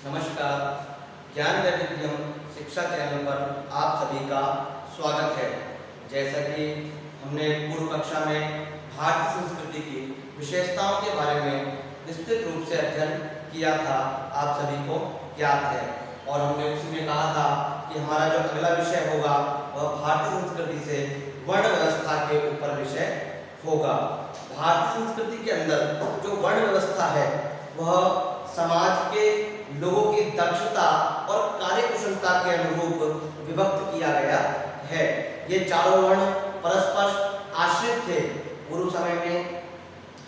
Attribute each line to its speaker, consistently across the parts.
Speaker 1: नमस्कार। ज्ञान वैविध्यम शिक्षा चैनल पर आप सभी का स्वागत है। जैसा कि हमने पूर्व कक्षा में भारतीय संस्कृति की विशेषताओं के बारे में विस्तृत रूप से अध्ययन किया था, आप सभी को ज्ञात है। और हमने उसमें कहा था कि हमारा जो अगला विषय होगा वह भारतीय संस्कृति से वर्ण व्यवस्था के ऊपर विषय होगा। भारतीय संस्कृति के अंदर जो वर्ण व्यवस्था है वह समाज के लोगों की दक्षता और कार्यकुशलता के अनुरूप विभक्त किया गया है। ये चारों वर्ण परस्पर आश्रित थे। पूर्व समय में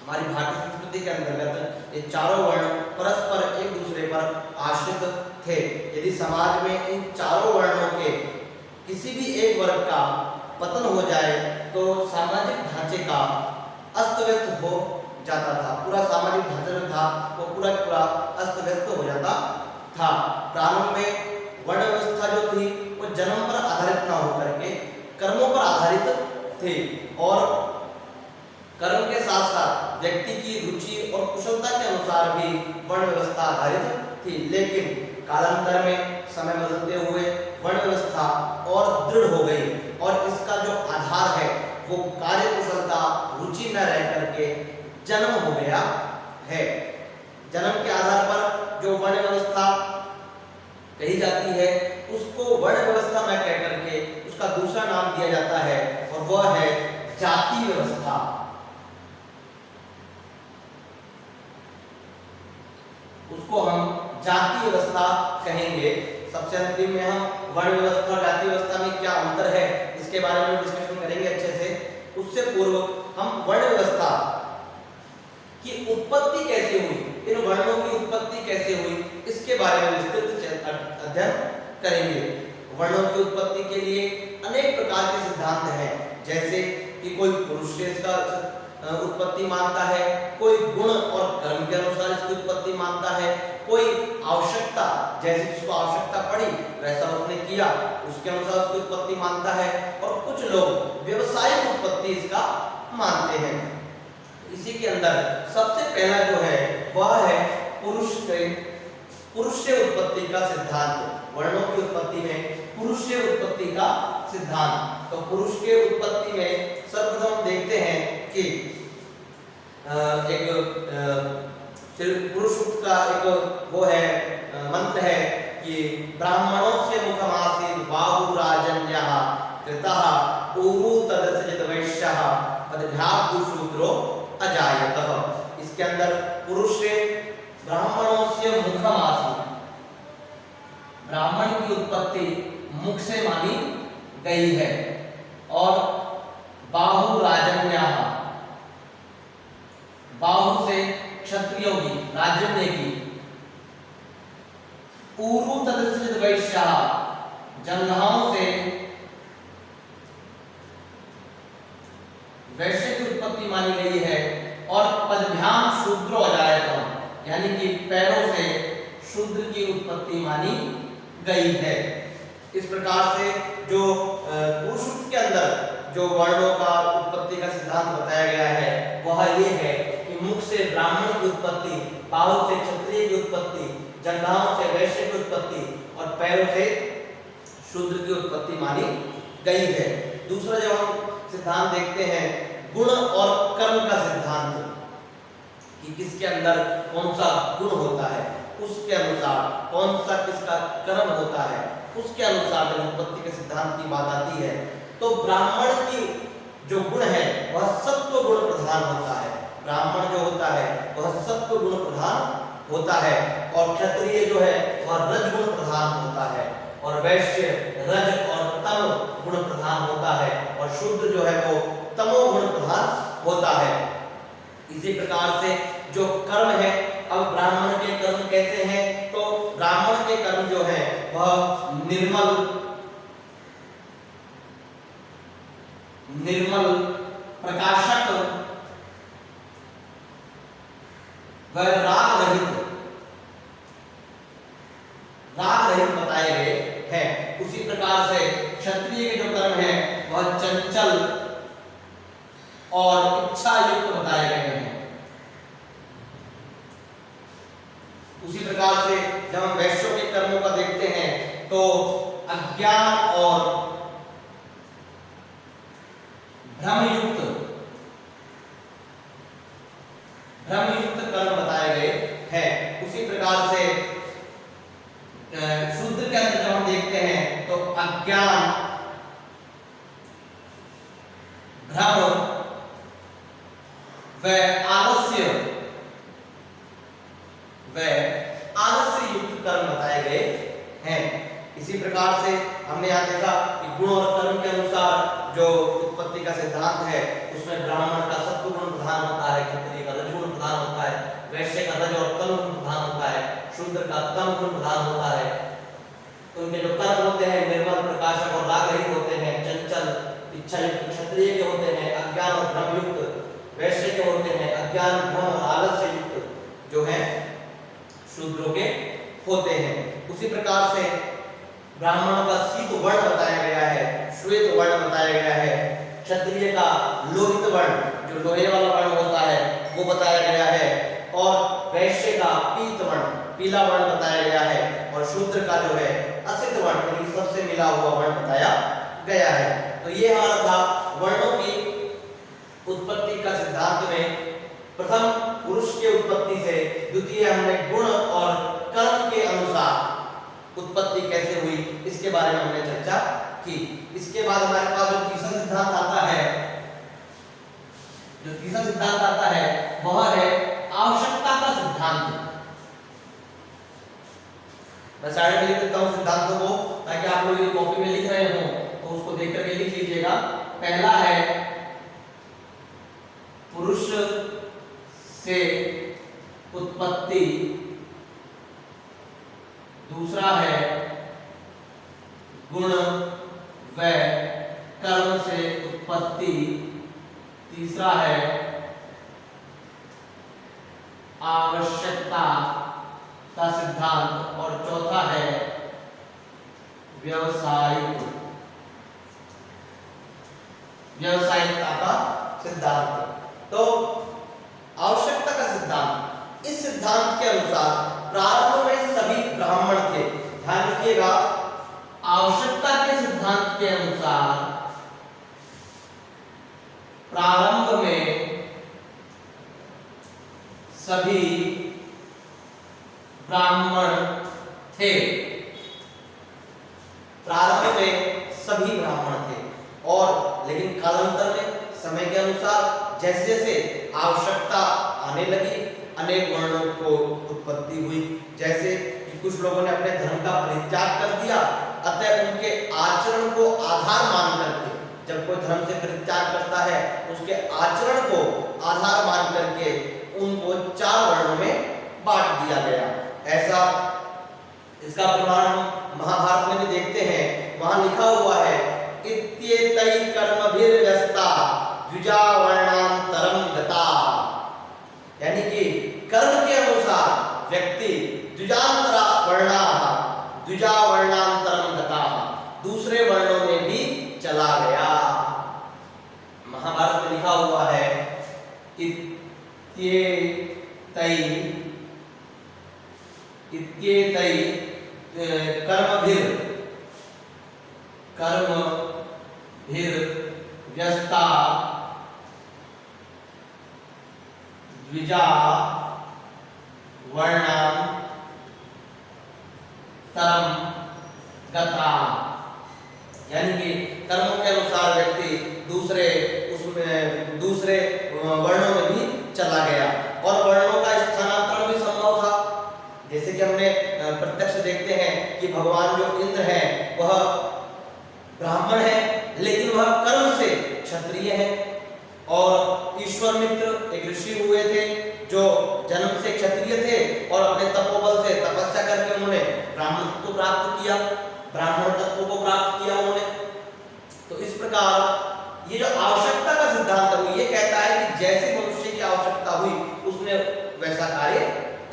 Speaker 1: हमारी भारतीय संस्कृति के अंतर्गत ये चारों वर्ण परस्पर एक दूसरे पर आश्रित थे। यदि समाज में इन चारों वर्णों के किसी भी एक वर्ग का पतन हो जाए तो सामाजिक ढांचे का अस्त व्यस्त हो जाता था। पूरा सामाजिक ढांचा जो था वो पूरा अस्त व्यस्त हो जाता था। प्रारंभ में वर्ण व्यवस्था जो थी वो जन्म पर आधारित न होकर के कर्मों पर आधारित थी और कर्म के साथ साथ व्यक्ति की रुचि और कुशलता के अनुसार भी वर्ण व्यवस्था आधारित थी। लेकिन कालांतर में समय बदलते हुए वर्ण व्यवस्था और दृढ़ हो गई और इसका जो आधार है वो कार्य कुशलता, रुचि न रह करके जन्म हो गया है। जन्म के आधार पर जो वर्ण व्यवस्था कही जाती है उसको वर्ण व्यवस्था न कह करके उसका दूसरा नाम दिया जाता है और वह है जाति व्यवस्था। उसको हम जाति व्यवस्था कहेंगे। सबसे अंतिम में हम वर्ण व्यवस्था और जाति व्यवस्था में क्या अंतर है इसके बारे में डिस्कशन करेंगे अच्छे से। उससे पूर्व हम वर्ण व्यवस्था की उत्पत्ति कैसे हुई, इन वर्णों की उत्पत्ति कैसे हुई, इसके बारे में विस्तृत अध्ययन करेंगे। वर्णों की उत्पत्ति के लिए अनेक प्रकार के सिद्धांत हैं, जैसे कि कोई पुरुष से इसका उत्पत्ति मानता है, कोई गुण और कर्म के अनुसार इसकी उत्पत्ति मानता है, कोई आवश्यकता, जैसे जिसको आवश्यकता पड़ी वैसा उसने किया उसके अनुसार उसकी उत्पत्ति मानता है, और कुछ लोग व्यवसायिक उत्पत्ति इसका मानते हैं। इसी के अंदर सबसे पहला जो है वह है पुरुष से उत्पत्ति का सिद्धांत। वर्णों की उत्पत्ति में पुरुष से उत्पत्ति का सिद्धांत। तो पुरुष के उत्पत्ति में सर्वप्रथम देखते हैं कि एक पुरुष का एक वो है मंत्र है कि ब्राह्मणों से मुखमासीत् बाहु राजन्यः कृतः ऊरु तदसजित वैश्यः पदभ्यागु शूद्रो अजायतः। इसके अंदर पुरुष से ब्राह्मणों से मुखमासीत्, ब्राह्मण की उत्पत्ति मुख से मानी गई है, और बाहु राजन्यः, बाहु से क्षत्रियों की, राजन्य की, ऊरु तदसजित वैश्यः, जंघाओं से वैश्य की उत्पत्ति मानी गई है, और पदभ्याम शूद्रो अजायतः, यानी कि पैरों से शूद्र की उत्पत्ति मानी गई है। इस प्रकार से जो पुरुष के अंदर जो वर्णों का उत्पत्ति का सिद्धांत बताया गया है वह ये है कि मुख से ब्राह्मण की उत्पत्ति, बाहु से क्षत्रिय की उत्पत्ति, जंघाओं से वैश्य की उत्पत्ति और पैरों से शूद्र की उत्पत्ति मानी गई है। दूसरा जब हम सिद्धांत देखते हैं गुण और कर्म का सिद्धांत, कि किसके अंदर कौन सा गुण होता है, उसके अनुसार कौन सा किसका कर्म होता है, उसके अनुसार जब उत्पत्ति के सिद्धांत की बात आती है तो ब्राह्मण की जो गुण है वह सत्व गुण प्रधान होता है। ब्राह्मण जो होता है वह सत्व गुण प्रधान होता है, और क्षत्रिय जो है वह रज गुण प्रधान होता है, और वैश्य रज और तम गुण प्रधान होता है, और शूद्र जो है वो तमो गुण प्रधान होता है। इसी प्रकार से जो कर्म है, अब ब्राह्मण के कर्म कैसे हैं, तो ब्राह्मण के कर्म जो है वह निर्मल प्रकाशक व राग रहित बताए गए हैं। उसी प्रकार से क्षत्रिय के जो कर्म है वह चंचल और इच्छा युक्त बताए गए हैं। उसी प्रकार से जब हम अज्ञान और भ्रमयुक्त कर्म बताए गए हैं। उसी प्रकार से शूद्र के अंदर जब हम देखते हैं तो अज्ञान, भ्रम व आलस्य युक्त कर्म बताए गए हैं। इसी प्रकार से हमने यहाँ देखा कि गुण और कर्म के अनुसार जो उत्पत्ति का सिद्धांत है उसमें ब्राह्मण का सत्वगुण प्रधान होता है, क्षत्रिय का रजोगुण प्रधान होता है, वैश्य का रज और तम गुण प्रधान होता है, शूद्र का तम गुण प्रधान होता है। उनके जो कर्म होते हैं निर्मल, प्रकाशक और राग रहित होते हैं, चंचल, इच्छा युक्त क्षत्रिय के होते हैं, अज्ञान और भ्रम युक्त वैश्य के होते हैं, अज्ञान, भ्रम और आलस्य युक्त जो है शूद्रों के होते हैं। उसी प्रकार से ब्राह्मणों का शीत वर्ण बताया गया है, श्वेत वर्ण बताया गया है, क्षत्रिय का लोहित वर्ण जो लोहे वाला वर्ण होता है वो बताया गया है, और वैश्य का पीत वर्ण पीला वर्ण बताया गया है, और शूद्र का जो है असित वर्ण यानी सबसे मिला हुआ वर्ण बताया गया है। तो ये हमारा था वर्णों की उत्पत्ति का सिद्धांत में प्रथम पुरुष के उत्पत्ति से, द्वितीय हमने गुण और कर्म के अनुसार उत्पत्ति कैसे हुई इसके बारे में हमने चर्चा की। इसके बाद हमारे पास जो तीसरा सिद्धांत आता है वह है आवश्यकता का सिद्धांत। मैं साइड में लिख देता हूं सिद्धांतों को ताकि आप लोग ये कॉपी में लिख रहे हो तो उसको देख करके लिख लीजिएगा। पहला है पुरुष से उत्पत्ति, दूसरा है गुण व कर्म से उत्पत्ति, तीसरा है आवश्यकता का सिद्धांत, और चौथा है व्यावसायिकता का सिद्धांत। तो आवश्यकता का सिद्धांत, इस सिद्धांत के अनुसार प्रारंभ में सभी ब्राह्मण थे। ध्यान रखिएगा, आवश्यकता के सिद्धांत के अनुसार प्रारंभ में सभी ब्राह्मण थे। प्रारंभ में सभी ब्राह्मण थे, और लेकिन कालांतर में समय के अनुसार जैसे जैसे आवश्यकता आने लगी अनेक वर्णों को उत्पत्ति हुई। जैसे कि कुछ लोगों ने अपने धर्म का परित्याग कर दिया, अतः उनके आचरण को आधार मान करके, जब कोई धर्म से परित्याग करता है उसके आचरण को आधार मान करके उनको 4 वर्णों में बांट दिया गया। ऐसा इसका प्रमाण हम महाभारत में भी देखते हैं। वहां लिखा हुआ है इत्येतै कर्मभिर्व्यस्ता द्विजा वर्णांतरम गता, यानी कि कर्म के अनुसार व्यक्ति द्विजा वर्णांतरम गता, दूसरे वर्णों में भी चला गया। महाभारत में लिखा हुआ है इत्येतै कर्मभिर्व्यस्ता द्विजा वर्णांतरम गता, यानी कि कर्मों के अनुसार व्यक्ति दूसरे वर्णों में भी चला गया। और वर्णों का स्थानांतरण भी संभव था। जैसे कि हमने प्रत्यक्ष देखते हैं कि भगवान जो इंद्र हैं वह ब्राह्मण है लेकिन वह कर्म से क्षत्रिय है, और ईश्वर मित्र एक ऋषि हुए थे जो जन्म से क्षत्रिय थे और अपने तपोबल से तपस्या करके उन्होंने ब्राह्मण तत्व प्राप्त किया, ब्राह्मण तत्व को प्राप्त किया उन्होंने। तो इस प्रकार ये जो आवश्यकता का सिद्धांत है ये कहता है कि जैसे मनुष्य की आवश्यकता हुई उसने वैसा कार्य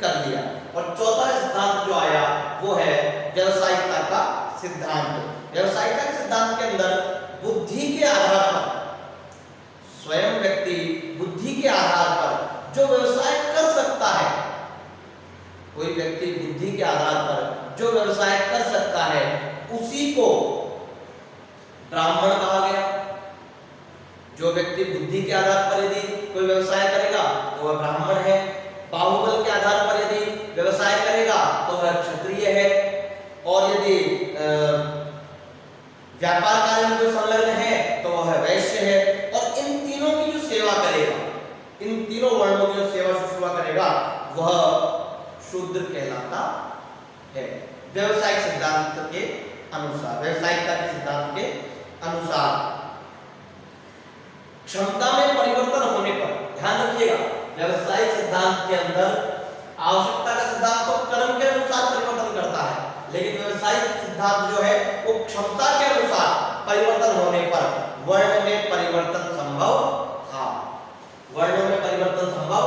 Speaker 1: कर लिया। और चौथा सिद्धांत जो आया वो है व्यावसायिकता का सिद्धांत। व्यावसायिकता के सिद्धांत के अंदर बुद्धि के आधार पर स्वयं व्यक्ति बुद्धि के आधार पर जो व्यवसाय कर सकता है, कोई व्यक्ति बुद्धि के आधार पर जो व्यवसाय कर सकता है उसी को वह शूद्र कहलाता है। व्यवसायिक सिद्धांत के अनुसार, व्यवसायिकता के सिद्धांत के अनुसार क्षमता में परिवर्तन होने पर, ध्यान रखिएगा, व्यवसायिक सिद्धांत के अंदर आवश्यकता का सिद्धांत तो कर्म के अनुसार परिवर्तन करता है, लेकिन व्यवसायिक सिद्धांत जो है वो क्षमता के अनुसार परिवर्तन होने पर वर्ण में परिवर्तन संभव था, वर्णों में परिवर्तन संभव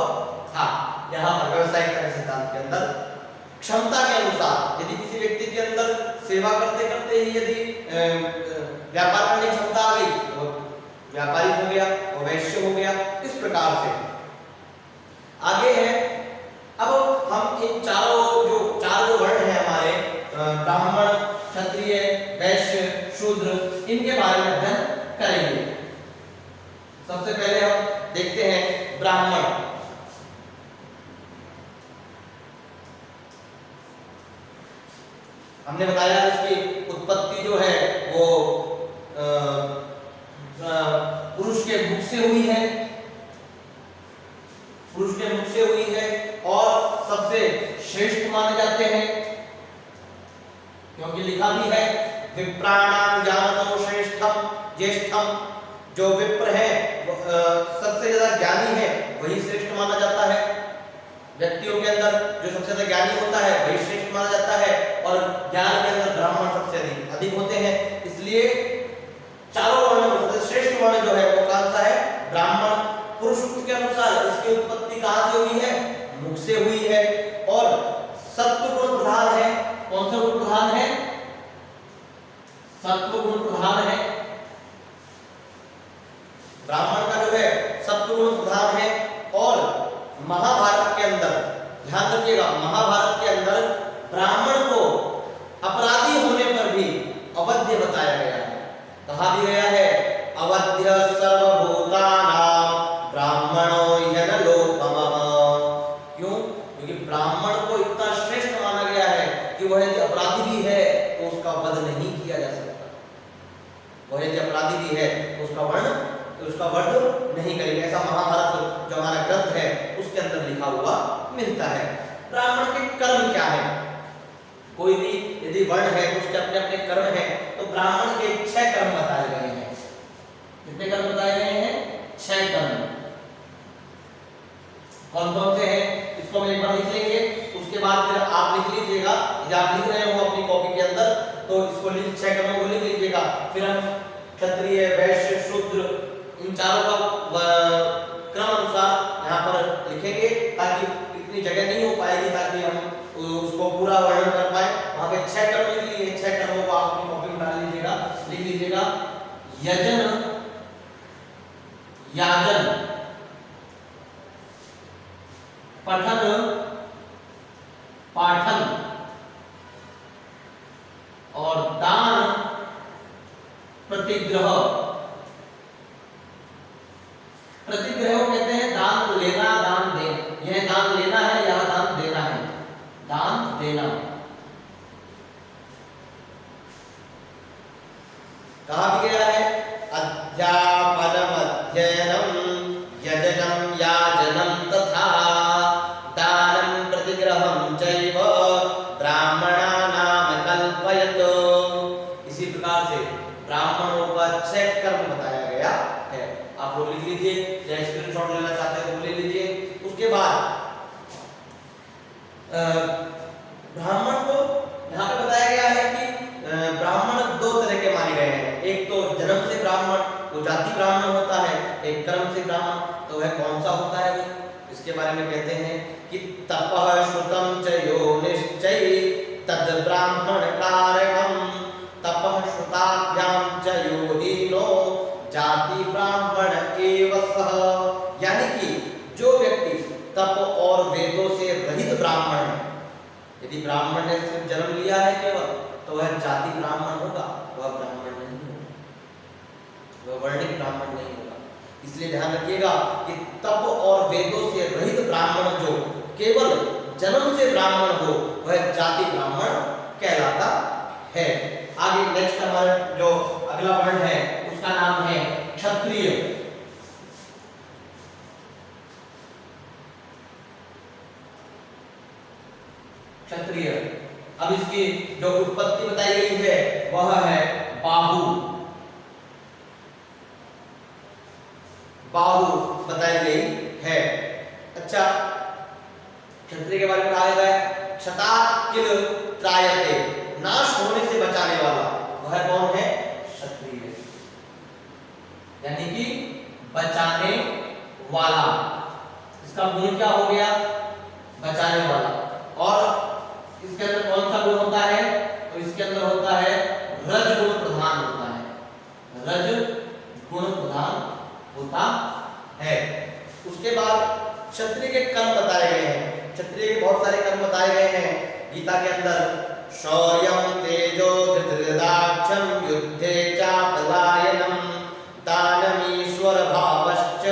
Speaker 1: था। यहाँ पर व्यवसायिकता के सिद्धांत के अंदर क्षमता के अनुसार, यदि किसी व्यक्ति के अंदर सेवा करते करते ही यदि व्यापार करने की क्षमता आ गई तो व्यापारी हो गया, वो वैश्य हो गया, इस प्रकार से आगे है। अब हम इन चार जो वर्ण हैं हमारे, ब्राह्मण, क्षत्रिय, वैश्य, शूद्र, इनके बारे में अध्ययन करेंगे। सबसे पहले हम देखते हैं ब्राह्मण। हमने बताया इसकी उत्पत्ति जो है वो पुरुष के मुख से हुई है, पुरुष के मुख से हुई है और सबसे श्रेष्ठ माने जाते हैं, क्योंकि लिखा भी है विप्राणाम जानतो श्रेष्ठम ज्येष्ठम, जो विप्र है सबसे ज्यादा ज्ञानी है वही श्रेष्ठ माना जाता है। व्यक्तियों के अंदर जो सबसे ज्यादा ज्ञानी होता है वही श्रेष्ठ माना जाता है, और ज्ञान के अंदर ब्राह्मण सबसे अधिक होते हैं। इसलिए चारों वर्णों में सबसे श्रेष्ठ वर्ण जो है वो कौन सा है? ब्राह्मण। पुरुष सूक्त के अनुसार इसकी उत्पत्ति कहां से हुई है? मुख से हुई है, और सत्व गुण प्रधान है। कौन सा गुण प्रधान है? सत्व गुण प्रधान है। ब्राह्मण का जो है सत्व गुण प्रधान है। और महाभारत के अंदर ध्यान रखिएगा, महाभारत के अंदर ब्राह्मण को अपराधी होने पर भी अवध्य बताया गया है। कहा भी गया है अवध्य सर्वभूतानां ब्राह्मणो यनलोपमः। क्यों? क्योंकि ब्राह्मण को इतना श्रेष्ठ माना गया है कि वह यदि अपराधी भी है तो उसका वध नहीं किया जा सकता। वह यदि अपराधी भी है तो उसका वध नहीं करेगा। ऐसा महाभारत जो हमारा ग्रंथ है उसके अंदर लिखा हुआ मिलता है। ब्राह्मण के कर्म क्या है? कोई भी यदि वर्ण है तो उसके अपने अपने कर्म हैं। तो ब्राह्मण के 6 कर्म बताए गए हैं। कितने कर्म बताए गए हैं? 6 कर्म। कौन कौन से हैं इसको हम एक बार लिख लेंगे, उसके बाद फिर आप लिख लीजिएगा। यदि आप लिख रहे हो अपनी कॉपी के अंदर तो इसको 6 कर्मों को लिख लीजिएगा। फिर हम क्षत्रिय, वैश्य, शूद्र इन चारों का क्रम अनुसार यहाँ पर लिखेंगे, ताकि इतनी जगह नहीं हो पाएगी ताकि हम उसको पूरा वर्णन कर पाए। वहां पे 6 कर्म लिख लिए, 6 कर्मों को आप अपनी कॉपी में डाल लीजिएगा, लिख लीजिएगा। यजन, याजन, पठन, पाठन और दान, प्रतिग्रह। प्रतिग्रह कहते हैं दान लेना, दान देना। यह दान लेना है, यह दान देना है। दान देना कहा भी गया है अध्यापनम अध्ययनम यजनम याजनम तथा दानम प्रतिग्रहम चैव ब्राह्मणानाम कल्पयत। इसी प्रकार से ब्राह्मणों का 6 कर्म बताया गया है। आप लोग लिख लीजिए, या स्क्रीनशॉट लेना चाहते हैं तो ले लीजिए। उसके बाद ब्राह्मण को यहाँ पे बताया गया है कि ब्राह्मण 2 तरह के माने गए हैं। एक तो जन्म से ब्राह्मण, वो जाति ब्राह्मण होता है। एक कर्म से ब्राह्मण, तो वह कौन सा होता है? इसके बारे में कहते हैं कि तपः श्रुतं च योनिश्चै तद ब्राह्मण कारणम तपः श्रुताभ्याम च योनिनो जाति ब्राह्मण एव सः। यानी कि जो व्यक्ति तप और वेदों से रहित ब्राह्मण है, यदि ब्राह्मण ने सिर्फ जन्म लिया है केवल, तो वह जाति ब्राह्मण होगा, वह ब्राह्मण नहीं होगा, वह वर्णिक ब्राह्मण नहीं होगा। इसलिए ध्यान रखिएगा कि तप और वेदों से रहित ब्राह्मण जो केवल जन्म से ब्राह्मण हो वह जाति ब्राह्मण कहलाता है। आगे नेक्स्ट हमारा जो अगला वर्ण है उसका नाम है क्षत्रिय। क्षत्रिय। अब इसकी जो उत्पत्ति बताई गई है वह है बाहु। बाहु बताई गई है। अच्छा, क्षत्रिय के बारे में कहा गया है क्षता किल त्रायते, नाश होने से बचाने वाला। वह कौन है? क्षत्रिय, यानी कि बचाने वाला। इसका गुण क्या हो गया? बचाने वाला। और इसके अंदर कौन सा गुण होता है? तो इसके अंदर होता है रज गुण प्रधान होता है। रज गुण प्रधान होता है। उसके बाद क्षत्रिय के कर्म बताए गए हैं। क्षत्रिय के बहुत सारे कर्म बताए गए हैं गीता के अंदर। शौर्यम तेजो धृतराक्षम युद्धे च पलायनम दानमीश्वर भावश्च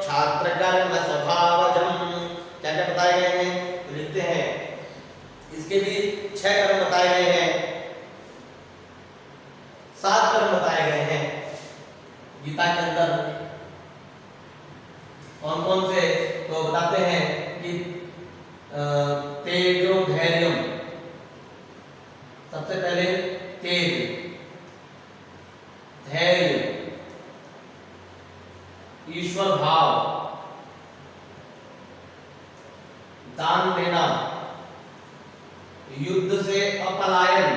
Speaker 1: क्षात्र कर्म स्वभावजम। क्या क्या बताए गए हैं तो लिखते हैं। इसके भी 6 कर्म बताए गए हैं, 7 कर्म बताए गए हैं गीता के अंदर। कौन कौन से? तो बताते हैं कि तेजो धैर्यम, सबसे पहले तेज, धैर्य, ईश्वर भाव, दान देना, युद्ध से अपलायन,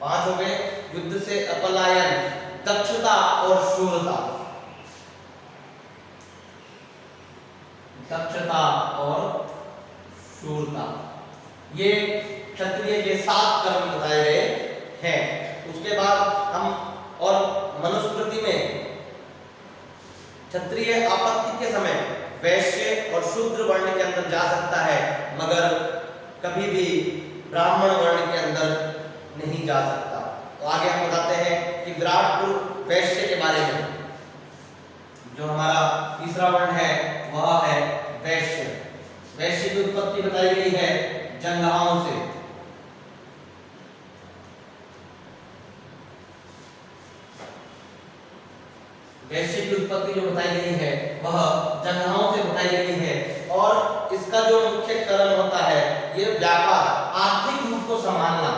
Speaker 1: पांच हो गए, युद्ध से अपलायन, दक्षता और शूरता। दक्षता और शूरता, ये क्षत्रिय के 7 कर्म बताए गए हैं। उसके बाद हम और मनुस्मृति में क्षत्रिय आपत्ति के समय वैश्य और शूद्र वर्ण के अंदर जा सकता है, मगर कभी भी ब्राह्मण वर्ण के अंदर नहीं जा सकता। तो आगे हम बताते हैं कि विराटपुर वैश्य के बारे में। जो हमारा तीसरा वर्ण है वह है वैश्य। वैश्य की उत्पत्ति बताई गई है जंगहाओं से। वैश्य की उत्पत्ति जो बताई गई है वह जंगहाओं से बताई गई है। और इसका जो मुख्य कारण होता है ये व्यापार, आर्थिक रूप को संभालना,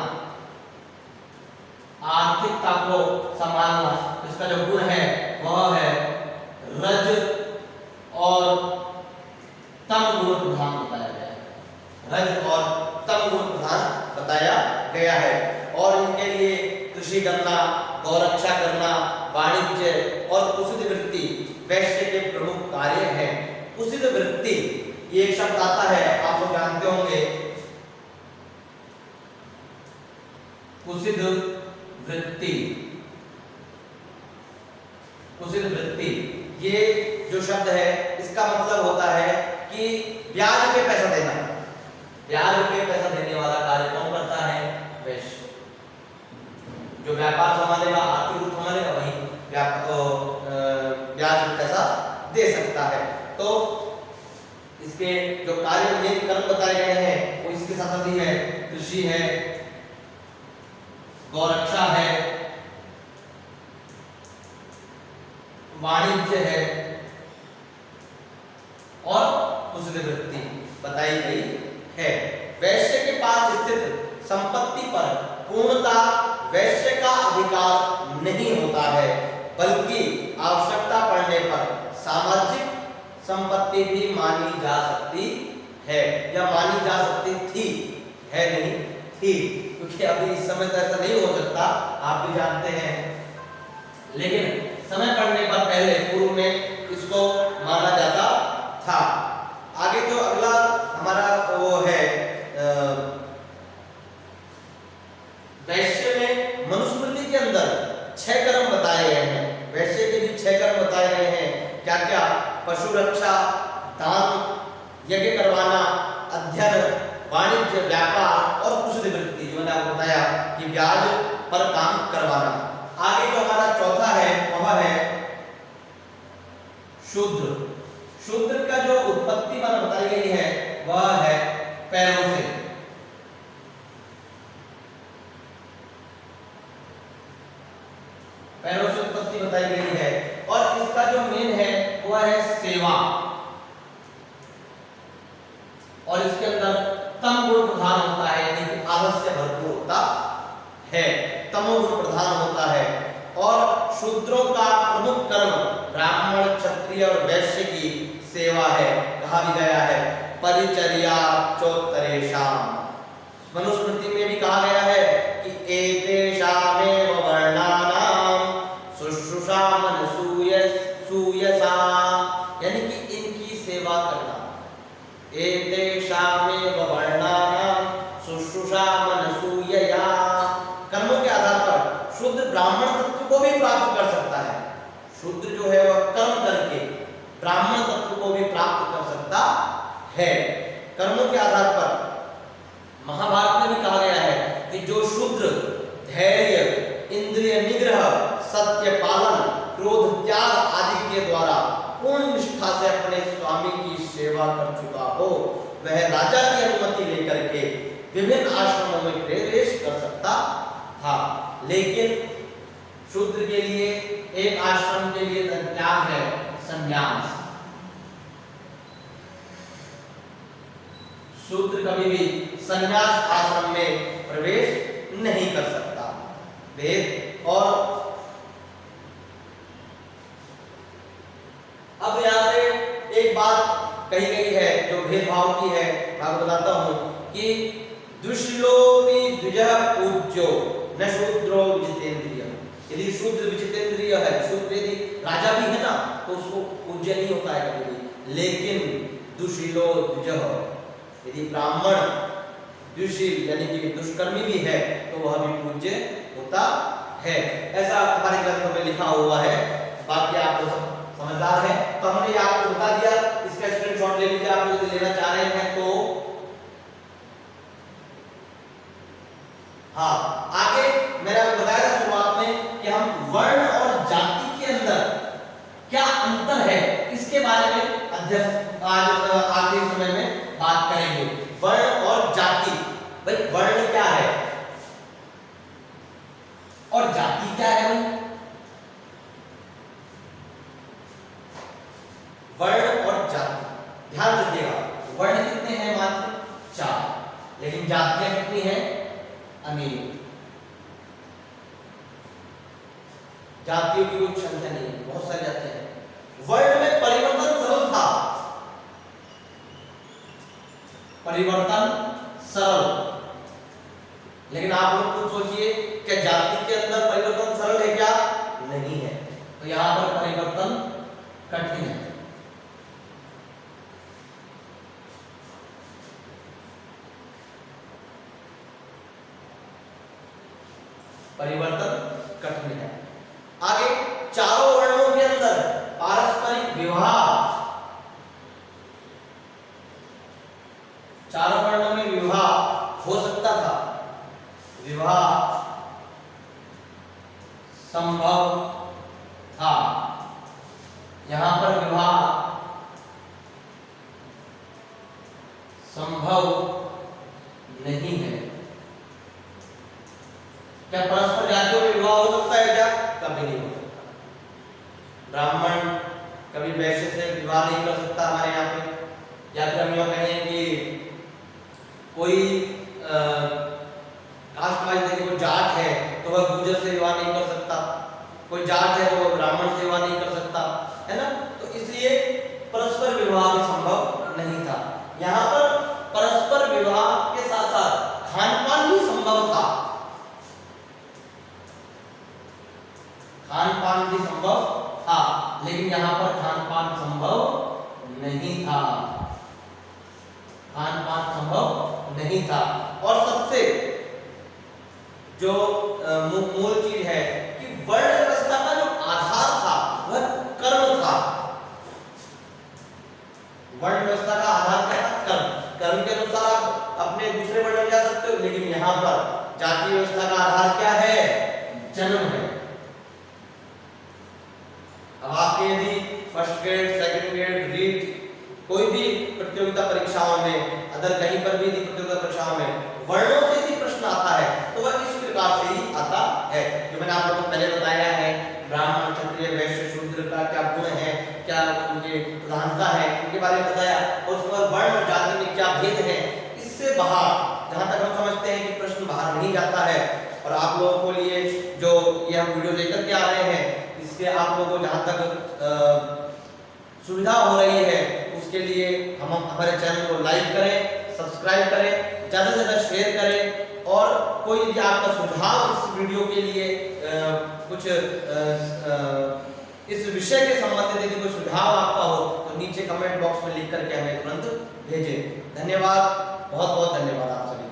Speaker 1: आर्थिकता को संभालना। इसका जो गुण है वह है रज और तम गुण प्रधान बताया गया है। रज और तम गुण प्रधान बताया गया है। और इनके लिए कृषि करना, गौरक्षा करना, वाणिज्य और कुसित वृत्ति वैश्य के प्रमुख कार्य हैं। कुसित वृत्ति ये एक शब्द आता है, आप लोग जानते होंगे। कुसित वृत्ति, कुसित वृत्ति ये जो शब्द है इसका मतलब होता है कि ब्याज पे पैसा देना। ब्याज पे पैसा देने वाला कार्य कौन करता है? वैश्य। जो व्यापार संभालेगा, आर्थिक रूप संभालेगा, वही ब्याज पे पैसा दे सकता है। तो इसके जो कार्य मेन कर्म बताए गए हैं वो इसके साथ ही है। कृषि है, गौरक्षा है, वाणिज्य है और कुशल वृत्ति बताई गई है। वैश्य के पास स्थित संपत्ति पर पूर्णता वैश्य का अधिकार नहीं होता है, बल्कि आवश्यकता पड़ने पर सामाजिक संपत्ति भी मानी जा सकती है, या मानी जा सकती थी, है नहीं थी, क्योंकि अभी इस समय तो ऐसा नहीं हो सकता, आप भी जानते हैं। लेकिन समय पड़ने पर पहले पूर्व में इसको माना जाता था। आगे जो अगला हमारा वो है वैश्य में मनुस्मृति के अंदर 6 कर्म बताए गए हैं। वैश्य के भी 6 कर्म बताए गए हैं। क्या क्या? पशु रक्षा, दान, यज्ञ करवाना, अध्ययन, वाणिज्य, व्यापार और कुशल वृत्ति, जो मैंने आपको बताया कि ब्याज पर काम करवाना। आगे जो हमारा चौथा है वह है शूद्र। शूद्र का जो उत्पत्ति पर बताई गई है वह है पैरों से। पैरों से उत्पत्ति बताई गई है और इसका जो मेन है वो है सेवा। और इसके अंदर तम गुण प्रधान होता है, यानी कि आलस से भरपूर होता है, तमोगुण प्रधान होता है। और शूद्रों का प्रमुख कर्म ब्राह्मण, क्षत्रिय और वैश्य की सेवा है। कहा भी गया है परिचर्या चोत्तरेषाम्। मनुस्मृति में भी कहा गया है कि एतेषामेव वर्णानां शुश्रूषा मनसूयसा, यानी कि इनकी सेवा करना। एतेषामेव वर्णानां शुश्रूषा मनसूयया, कर्मों के आधार पर शुद्ध ब्राह्मण तत्व को भी प्राप्त कर सकता है। शूद्र जो है वह कर्म करके ब्राह्मण तत्व को भी प्राप्त कर सकता है, कर्मों के आधार पर। महाभारत में भी कहा गया है कि जो शूद्र धैर्य, इंद्रिय निग्रह, सत्य पालन, क्रोध त्याग आदि के द्वारा पूर्ण निष्ठा से अपने स्वामी की सेवा कर चुका हो, वह राजा की अनुमति लेकर के विभिन्न आश्रमों में प्रवेश कर सकता था। लेकिन शूद्र के लिए एक आश्रम के लिए त्याग है संन्यास। शूद्र कभी भी संन्यास आश्रम में प्रवेश नहीं कर सकता। वेद और अब यहाँ पे एक बात कही गई है जो भेदभाव की है, मैं आपको बताता हूँ कि दुष्लोपी द्विजः पूज्यो न शूद्रो विजितेंद्रिय। यदि शूद्र विजितेंद्रिय है, शूद्र यदि राजा भी है ना तो उसको पूज्य नहीं होता है कभी भी। लेकिन दुशीलो द्विजः, यदि ब्राह्मण दुशील यानी कि दुष्कर्मी भी है तो वह भी पूज्य होता है। ऐसा हमारे ग्रंथों में लिखा हुआ है। बाकी आप तो सब समझदार है, तो हमने आपको बता दिया। इसका स्क्रीनशॉट ले लीजिए, आप यदि लेना चाह रहे हैं तो। हाँ, आगे मैंने आपको बताया था शुरुआत में कि हम वर्ण और जाति के अंदर क्या अंतर है इसके बारे में आज आखिरी समय में बात करेंगे। वर्ण और जाति, भाई वर्ण क्या है और जाति क्या है? वर्ण और जाति ध्यान रखिएगा, वर्ण कितने हैं? मात्र 4, लेकिन जातियां कितनी हैं? अनेक। जातियों की कोई संख्या नहीं है, बहुत सारी जातियां हैं। वर्ण में परिवर्तन सरल था, परिवर्तन सरल, लेकिन आप लोग खुद सोचिए क्या जाति के अंदर परिवर्तन सरल है क्या? नहीं है। तो यहां पर परिवर्तन कठिन है। परिवर्तन कठिन है। आगे चारों वर्णों के अंदर पारस्परिक विवाह, चारों वर्णों में विवाह हो सकता था, विवाह संभव था। यहां पर विवाह संभव नहीं है। क्या परस्पर जातियों में विवाह हो सकता है क्या? कभी नहीं हो सकता। ब्राह्मण कभी वैश्य से विवाह नहीं कर सकता हमारे यहाँ पे। या फिर हम यह कहें कि कोई कास्ट वाइज देखिए, कोई जाट है तो वह गुर्जर से विवाह नहीं कर सकता, कोई जाट है तो वह ब्राह्मण से विवाह नहीं कर सकता, है ना। तो इसलिए परस्पर विवाह भी संभव नहीं था। यहाँ पर परस्पर विवाह के साथ साथ खान-पान भी संभव था, खान-पान भी संभव था, लेकिन यहाँ पर खान-पान संभव नहीं था, खान-पान संभव नहीं था। और सबसे जो मूल चीज है कि वर्ण व्यवस्था का जो आधार था वह कर्म था। वर्ण व्यवस्था का आधार क्या था? कर्म। कर्म के अनुसार आप अपने दूसरे वर्ण में जा सकते हो, लेकिन यहाँ पर जाति व्यवस्था का आधार क्या है? जन्म है। अब आपके यदि first grade, second grade, REET कोई भी प्रतियोगिता परीक्षाओं में, अदर कहीं पर भी प्रतियोगिता परीक्षाओं में वर्णों से भी प्रश्न आता है तो वह इस प्रकार से ही आता है। जो मैंने आप लोगों को पहले बताया है आप लोगों को लिए जो ये हम वीडियो लेकर के आ रहे हैं, इससे आप लोगों को जहाँ तक सुविधा हो रही है उसके लिए हम हमारे चैनल को लाइक करें, सब्सक्राइब करें, ज़्यादा से ज़्यादा शेयर करें। और कोई भी आपका सुझाव इस वीडियो के लिए कुछ इस विषय के संबंधित यदि कोई सुझाव आपका हो तो नीचे कमेंट बॉक्स में लिख करके हमें तुरंत भेजें। धन्यवाद, बहुत बहुत धन्यवाद आप सभी।